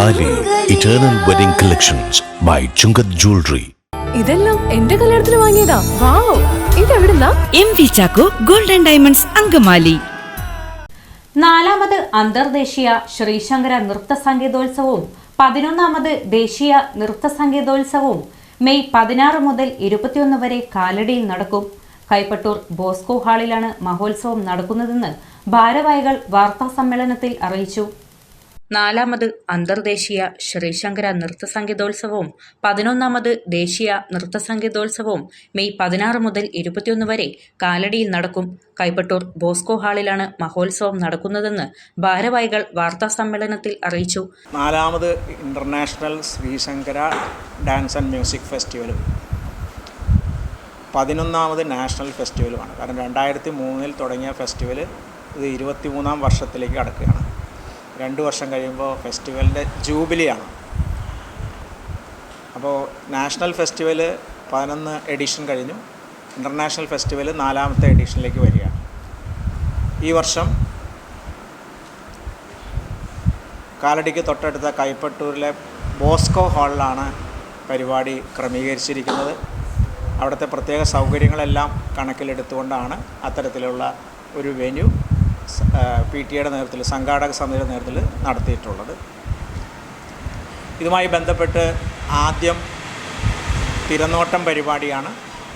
താലി eternal wedding collections by Chungath jewellery. ഇതെല്ലാം എന്റെ കല്യാണത്തിന് വാങ്ങിയതാ. വാവ്, ഇതെവിടുന്നാ? MV Chacko golden diamonds Angamaly. നാലാമത് അന്തർദേശീയ ശ്രീശങ്കര നൃത്ത സംഗീതോത്സവവും 11ാമത് ദേശീയ നൃത്ത സംഗീതോത്സവവും മെയ് 16 മുതൽ 21 വരെ കാലടിയിൽ നടക്കും. കൈപ്പട്ടൂർ ബോസ്കോ ഹാളിലാണ് മഹോത്സവം നടക്കുന്നതെന്ന് ഭാരവാഹികൾ വാർത്താ സമ്മേളനത്തിൽ അറിയിച്ചു. നാലാമത് അന്തർദേശീയ ശ്രീശങ്കര നൃത്ത സംഗീതോത്സവവും 11ാമത് ദേശീയ നൃത്ത സംഗീതോത്സവവും മെയ് 16 മുതൽ 21 വരെ കാലടിയിൽ നടക്കും. കൈപ്പട്ടൂർ ബോസ്കോ ഹാളിലാണ് മഹോത്സവം നടക്കുന്നതെന്ന് ഭാരവാഹികൾ വാർത്താ സമ്മേളനത്തിൽ അറിയിച്ചു. നാലാമത് international Sreesankara dance and music ഫെസ്റ്റിവലും 11ാമത് നാഷണൽ ഫെസ്റ്റിവലുമാണ്. കാരണം 2003 തുടങ്ങിയ ഫെസ്റ്റിവൽ ഇത് 23ാം വർഷത്തിലേക്ക് കടക്കുകയാണ്. 2 വർഷം കഴിയുമ്പോൾ ഫെസ്റ്റിവലിൻ്റെ ജൂബിലിയാണ്. അപ്പോൾ നാഷണൽ ഫെസ്റ്റിവൽ 11 എഡിഷൻ കഴിഞ്ഞു. ഇൻ്റർനാഷണൽ ഫെസ്റ്റിവൽ 4ാമത്തെ എഡിഷനിലേക്ക് വരികയാണ്. ഈ വർഷം കാലടിക്ക് തൊട്ടടുത്ത കൈപ്പട്ടൂരിലെ ബോസ്കോ ഹാളിലാണ് പരിപാടി ക്രമീകരിച്ചിരിക്കുന്നത്. അവിടുത്തെ പ്രത്യേക സൗകര്യങ്ങളെല്ലാം കണക്കിലെടുത്തുകൊണ്ടാണ് അത്തരത്തിലുള്ള ഒരു വെന്യൂ PTA നേതൃത്വത്തിൽ, സംഘാടക സമിതിയുടെ നേതൃത്വത്തിൽ നടത്തിയിട്ടുള്ളത്. ഇതുമായി ബന്ധപ്പെട്ട് ആദ്യം തിരനോട്ടം പരിപാടിയാണ്.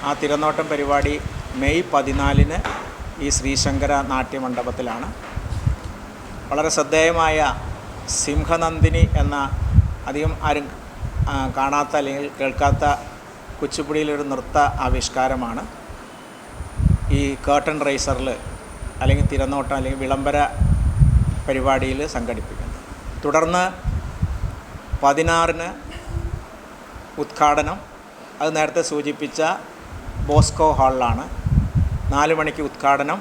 ആ തിരനോട്ടം പരിപാടി മെയ് 14 ഈ ശ്രീശങ്കര നാട്യമണ്ഡപത്തിലാണ്. വളരെ ശ്രദ്ധേയമായ സിംഹനന്ദിനി എന്ന അധികം ആരും കാണാത്ത അല്ലെങ്കിൽ കേൾക്കാത്ത കുച്ചിപ്പുടിയിലൊരു നൃത്ത ആവിഷ്കാരമാണ് ഈ കേർട്ടൺ റൈസറിൽ അല്ലെങ്കിൽ തിരനോട്ടം അല്ലെങ്കിൽ വിളംബര പരിപാടിയിൽ സംഘടിപ്പിക്കുന്നത്. തുടർന്ന് 16 ഉദ്ഘാടനം, അത് നേരത്തെ സൂചിപ്പിച്ച ബോസ്കോ ഹാളിലാണ്. 4 മണിക്ക് ഉദ്ഘാടനം.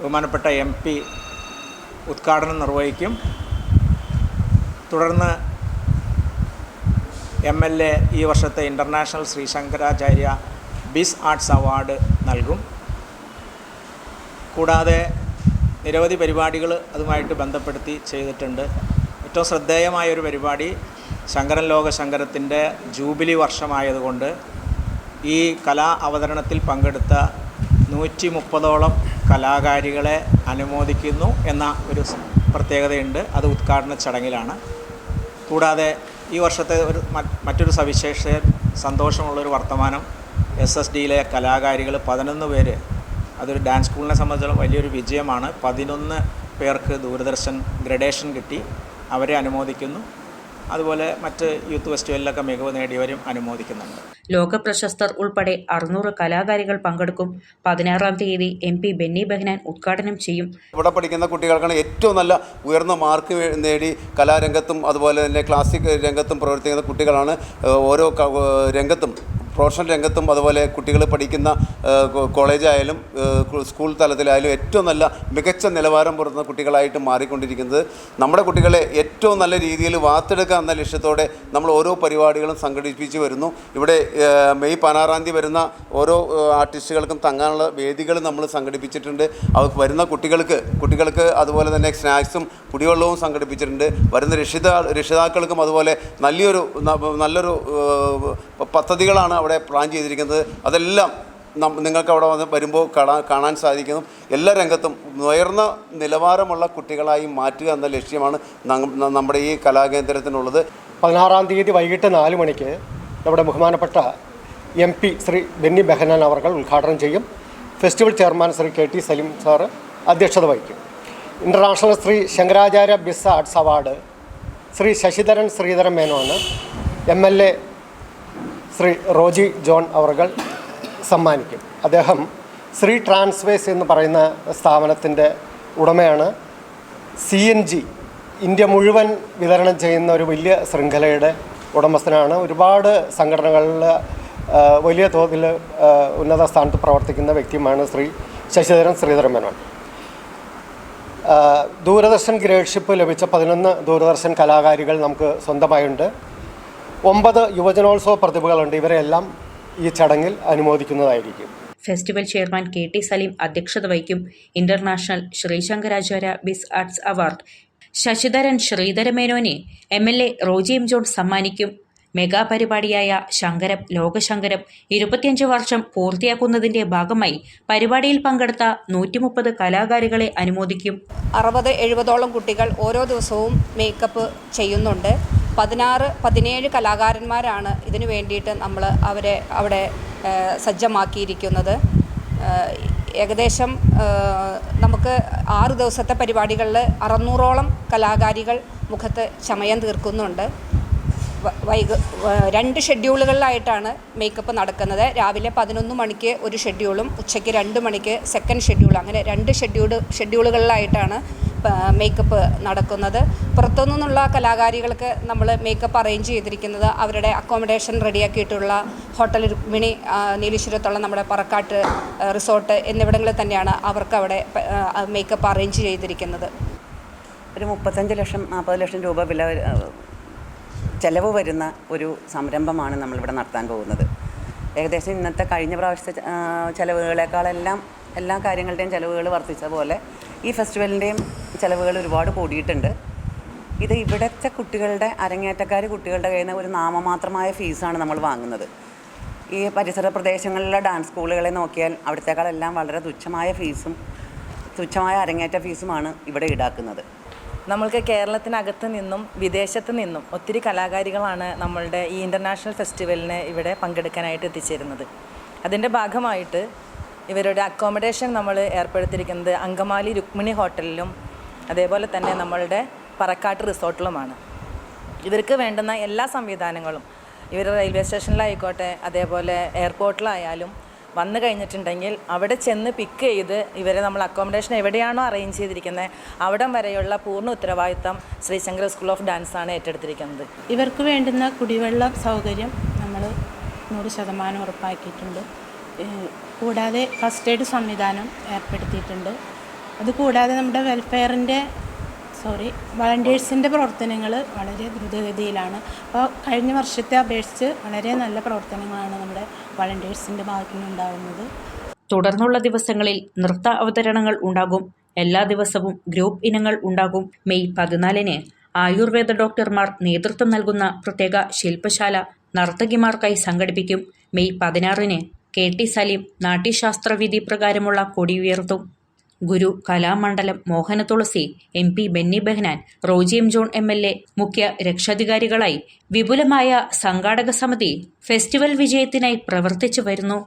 ബഹുമാനപ്പെട്ട MP ഉദ്ഘാടനം നിർവഹിക്കും. തുടർന്ന് MLA ഈ വർഷത്തെ ഇൻ്റർനാഷണൽ ശ്രീശങ്കരാചാര്യ ബിസ് ആർട്സ് അവാർഡ് നൽകും. കൂടാതെ നിരവധി പരിപാടികൾ അതുമായിട്ട് ബന്ധപ്പെടുത്തി ചെയ്തിട്ടുണ്ട്. ഏറ്റവും ശ്രദ്ധേയമായൊരു പരിപാടി ശങ്കരൻ ലോകശങ്കരത്തിൻ്റെ ജൂബിലി വർഷമായതുകൊണ്ട് ഈ കലാ അവതരണത്തിൽ പങ്കെടുത്ത 130ഓളം കലാകാരികളെ അനുമോദിക്കുന്നു എന്ന ഒരു പ്രത്യേകതയുണ്ട്. അത് ഉദ്ഘാടന ചടങ്ങിലാണ്. കൂടാതെ ഈ വർഷത്തെ മറ്റൊരു സവിശേഷ സന്തോഷമുള്ളൊരു വർത്തമാനം, SSDയിലെ കലാകാരികൾ 11 പേര്, അതൊരു ഡാൻസ് സ്കൂളിനെ സംബന്ധിച്ചിടത്തോളം വലിയൊരു വിജയമാണ്. 11 പേർക്ക് ദൂരദർശൻ ഗ്രഡേഷൻ കിട്ടി, അവരെ അനുമോദിക്കുന്നു. അതുപോലെ മറ്റ് യൂത്ത് ഫെസ്റ്റിവലിലൊക്കെ മികവ് നേടിയവരും അനുമോദിക്കുന്നുണ്ട്. ലോക പ്രശസ്തർ ഉൾപ്പെടെ 600 കലാകാരികൾ പങ്കെടുക്കും. 16-ാം തീയതി MP ബെന്നി ബെഹനാൻ ഉദ്ഘാടനം ചെയ്യും. ഇവിടെ പഠിക്കുന്ന കുട്ടികൾക്കാണ് ഏറ്റവും നല്ല ഉയർന്ന മാർക്ക് നേടി കലാരംഗത്തും അതുപോലെ തന്നെ ക്ലാസിക് രംഗത്തും പ്രവർത്തിക്കുന്ന കുട്ടികളാണ്. ഓരോ രംഗത്തും, പ്രൊഫഷണൽ രംഗത്തും അതുപോലെ കുട്ടികൾ പഠിക്കുന്ന കോളേജായാലും സ്കൂൾ തലത്തിലായാലും ഏറ്റവും നല്ല മികച്ച നിലവാരം പുലർത്തുന്ന കുട്ടികളായിട്ട് മാറിക്കൊണ്ടിരിക്കുന്നത്. നമ്മുടെ കുട്ടികളെ ഏറ്റവും നല്ല രീതിയിൽ വാർത്തെടുക്കുക എന്ന ലക്ഷ്യത്തോടെ നമ്മൾ ഓരോ പരിപാടികളും സംഘടിപ്പിച്ച് വരുന്നു. ഇവിടെ മെയ് 16-ാം തീയതി വരുന്ന ഓരോ ആർട്ടിസ്റ്റുകൾക്കും തങ്ങാനുള്ള വേദികൾ നമ്മൾ സംഘടിപ്പിച്ചിട്ടുണ്ട്. അത് വരുന്ന കുട്ടികൾക്ക് അതുപോലെ തന്നെ സ്നാക്സും കുടിവെള്ളവും സംഘടിപ്പിച്ചിട്ടുണ്ട്. വരുന്ന രക്ഷിതാക്കൾക്കും അതുപോലെ നല്ലൊരു പദ്ധതികളാണ് അവിടെ പ്ലാൻ ചെയ്തിരിക്കുന്നത്. അതെല്ലാം നിങ്ങൾക്ക് അവിടെ വരുമ്പോൾ കാണാൻ സാധിക്കുന്നു. എല്ലാ രംഗത്തും ഉയർന്ന നിലവാരമുള്ള കുട്ടികളായി മാറ്റുക എന്ന ലക്ഷ്യമാണ് നമ്മുടെ ഈ കലാകേന്ദ്രത്തിനുള്ളത്. 16-ാം തീയതി വൈകിട്ട് 4 മണിക്ക് നമ്മുടെ ബഹുമാനപ്പെട്ട MP ശ്രീ ബെന്നി ബെഹനാൻ അവർ ഉദ്ഘാടനം ചെയ്യും. Festival chairman Shri KT Salim sir അധ്യക്ഷത വഹിക്കും. ഇൻ്റർനാഷണൽ ശ്രീ ശങ്കരാചാര്യ ബിസ് ആർട്സ് അവാർഡ് ശ്രീ ശശിധരൻ ശ്രീധരൻ മേനോന് MLA ശ്രീ റോജി ജോൺ അവർ സമ്മാനിക്കും. അദ്ദേഹം ശ്രീ ട്രാൻസ്വേസ് എന്ന് പറയുന്ന സ്ഥാപനത്തിൻ്റെ ഉടമയാണ്. CNG ഇന്ത്യ മുഴുവൻ വിതരണം ചെയ്യുന്ന ഒരു വലിയ ശൃംഖലയുടെ ഉടമസ്ഥനാണ്. ഒരുപാട് സംഘടനകളിൽ വലിയ തോതിൽ ഉന്നത സ്ഥാനത്ത് പ്രവർത്തിക്കുന്ന വ്യക്തിയുമാണ് ശ്രീ ശശിധരൻ ശ്രീധരൻ മേനോൻ. ദൂരദർശൻ ഗ്രേഡ്ഷിപ്പ് ലഭിച്ച 11 ദൂരദർശൻ കലാകാരികൾ നമുക്ക് സ്വന്തമായുണ്ട്. 9 യുവജനോത്സവ പ്രതിഭകളുണ്ട്. ഇവരെല്ലാം ഈ ചടങ്ങിൽ അനുമോദിക്കുന്നതായിരിക്കും. ഫെസ്റ്റിവൽ ചെയർമാൻ KT സലീം അധ്യക്ഷത വഹിക്കും. ഇന്റർനാഷണൽ ശ്രീശങ്കരാചാര്യ ബിസ് ആർട്സ് അവാർഡ് ശശിധരൻ ശ്രീധരമേനോനെ MLA റോജി എം ജോൺ സമ്മാനിക്കും. മെഗാ പരിപാടിയായ ശങ്കരം ലോകശങ്കരം 25 വർഷം പൂർത്തിയാക്കുന്നതിന്റെ ഭാഗമായി പരിപാടിയിൽ പങ്കെടുത്ത 130 കലാകാരികളെ അനുമോദിക്കും. 60-70ഓളം കുട്ടികൾ ഓരോ ദിവസവും മേക്കപ്പ് ചെയ്യുന്നുണ്ട്. 16-17 കലാകാരന്മാരാണ് ഇതിനു വേണ്ടിയിട്ട് നമ്മൾ അവരെ അവിടെ സജ്ജമാക്കിയിരിക്കുന്നത്. ഏകദേശം നമുക്ക് 6 ദിവസത്തെ പരിപാടികളിൽ 600ഓളം കലാകാരികൾ മുഖത്ത് ചമയം തീർക്കുന്നുണ്ട്. 2 ഷെഡ്യൂളുകളിലായിട്ടാണ് മേക്കപ്പ് നടക്കുന്നത്. രാവിലെ 11 മണിക്ക് ഒരു ഷെഡ്യൂളും ഉച്ചയ്ക്ക് 2 മണിക്ക് സെക്കൻഡ് ഷെഡ്യൂൾ, അങ്ങനെ 2 ഷെഡ്യൂളുകളിലായിട്ടാണ് മേക്കപ്പ് നടക്കുന്നത്. പുറത്തുനിന്നുള്ള കലാകാരികൾക്ക് നമ്മൾ മേക്കപ്പ് അറേഞ്ച് ചെയ്തിരിക്കുന്നത് അവരുടെ അക്കോമഡേഷൻ റെഡിയാക്കിയിട്ടുള്ള ഹോട്ടൽ രുക്മിണി നീലേശ്വരത്തുള്ള നമ്മുടെ പറക്കാട്ട് റിസോർട്ട് എന്നിവിടങ്ങളിൽ തന്നെയാണ് അവർക്ക് അവിടെ മേക്കപ്പ് അറേഞ്ച് ചെയ്തിരിക്കുന്നത്. ഒരു 35 ലക്ഷം 40 ലക്ഷം രൂപ ചെലവ് വരുന്ന ഒരു സംരംഭമാണ് നമ്മളിവിടെ നടത്താൻ പോകുന്നത്. ഏകദേശം ഇന്നത്തെ കഴിഞ്ഞ പ്രാവശ്യത്തെ ചെലവുകളെക്കാളെല്ലാം എല്ലാ കാര്യങ്ങളുടെയും ചെലവുകൾ വർദ്ധിച്ച പോലെ ഈ ഫെസ്റ്റിവലിൻ്റെയും ചെലവുകൾ ഒരുപാട് കൂടിയിട്ടുണ്ട്. ഇത് ഇവിടുത്തെ കുട്ടികളുടെ കുട്ടികളുടെ കയ്യിൽ നിന്ന് ഒരു നാമമാത്രമായ ഫീസാണ് നമ്മൾ വാങ്ങുന്നത്. ഈ പരിസര പ്രദേശങ്ങളിലെ ഡാൻസ് സ്കൂളുകളെ നോക്കിയാൽ അവിടത്തേക്കാളെല്ലാം വളരെ തുച്ഛമായ അരങ്ങേറ്റ ഫീസുമാണ് ഇവിടെ ഈടാക്കുന്നത്. നമ്മൾക്ക് കേരളത്തിനകത്ത് നിന്നും വിദേശത്ത് നിന്നും ഒത്തിരി കലാകാരികളാണ് നമ്മളുടെ ഈ ഇൻ്റർനാഷണൽ ഫെസ്റ്റിവലിന് ഇവിടെ പങ്കെടുക്കാനായിട്ട് എത്തിച്ചേരുന്നത്. അതിൻ്റെ ഭാഗമായിട്ട് ഇവരുടെ അക്കോമഡേഷൻ നമ്മൾ ഏർപ്പെടുത്തിയിരിക്കുന്നത് അങ്കമാലി രുക്മിണി ഹോട്ടലിലും അതേപോലെ തന്നെ നമ്മളുടെ പറക്കാട്ട് റിസോർട്ടിലുമാണ്. ഇവർക്ക് വേണ്ടുന്ന എല്ലാ സംവിധാനങ്ങളും ഇവർ റെയിൽവേ സ്റ്റേഷനിലായിക്കോട്ടെ അതേപോലെ എയർപോർട്ടിലായാലും വന്നു കഴിഞ്ഞിട്ടുണ്ടെങ്കിൽ അവിടെ ചെന്ന് പിക്ക് ചെയ്ത് ഇവരെ നമ്മൾ അക്കോമഡേഷൻ എവിടെയാണോ അറേഞ്ച് ചെയ്തിരിക്കുന്നത് അവിടം വരെയുള്ള പൂർണ്ണ ഉത്തരവാദിത്തം ശ്രീശങ്കര സ്കൂൾ ഓഫ് ഡാൻസാണ് ഏറ്റെടുത്തിരിക്കുന്നത്. ഇവർക്ക് വേണ്ടുന്ന കുടിവെള്ള സൗകര്യം നമ്മൾ 100% ഉറപ്പാക്കിയിട്ടുണ്ട്. കൂടാതെ ഫസ്റ്റ് എയ്ഡ് സംവിധാനം ഏർപ്പെടുത്തിയിട്ടുണ്ട്. അതുകൂടാതെ നമ്മുടെ വളണ്ടിയേഴ്സിൻ്റെ പ്രവർത്തനങ്ങൾ വളരെ ദ്രുതഗതിയിലാണ്. അപ്പോൾ കഴിഞ്ഞ വർഷത്തെ അപേക്ഷിച്ച് വളരെ നല്ല പ്രവർത്തനങ്ങളാണ് നമ്മുടെ വളണ്ടിയേഴ്സിൻ്റെ ഭാഗത്തു നിന്നുണ്ടാകുന്നത്. തുടർന്നുള്ള ദിവസങ്ങളിൽ നൃത്ത അവതരണങ്ങൾ ഉണ്ടാകും. എല്ലാ ദിവസവും ഗ്രൂപ്പ് ഇനങ്ങൾ ഉണ്ടാകും. മെയ് 14 ആയുർവേദ ഡോക്ടർമാർ നേതൃത്വം നൽകുന്ന പ്രത്യേക ശില്പശാല നർത്തകിമാർക്കായി സംഘടിപ്പിക്കും. മെയ് 16 KT സലീം നാട്യശാസ്ത്രവിധി പ്രകാരമുള്ള കൊടി ഉയർത്തും. ഗുരു കലാമണ്ഡലം മോഹന തുളസി, MP Benny Behanan, Roji M John MLA മുഖ്യ രക്ഷാധികാരികളായി വിപുലമായ സംഘാടക സമിതി ഫെസ്റ്റിവൽ വിജയത്തിനായി പ്രവർത്തിച്ചു വരുന്നു.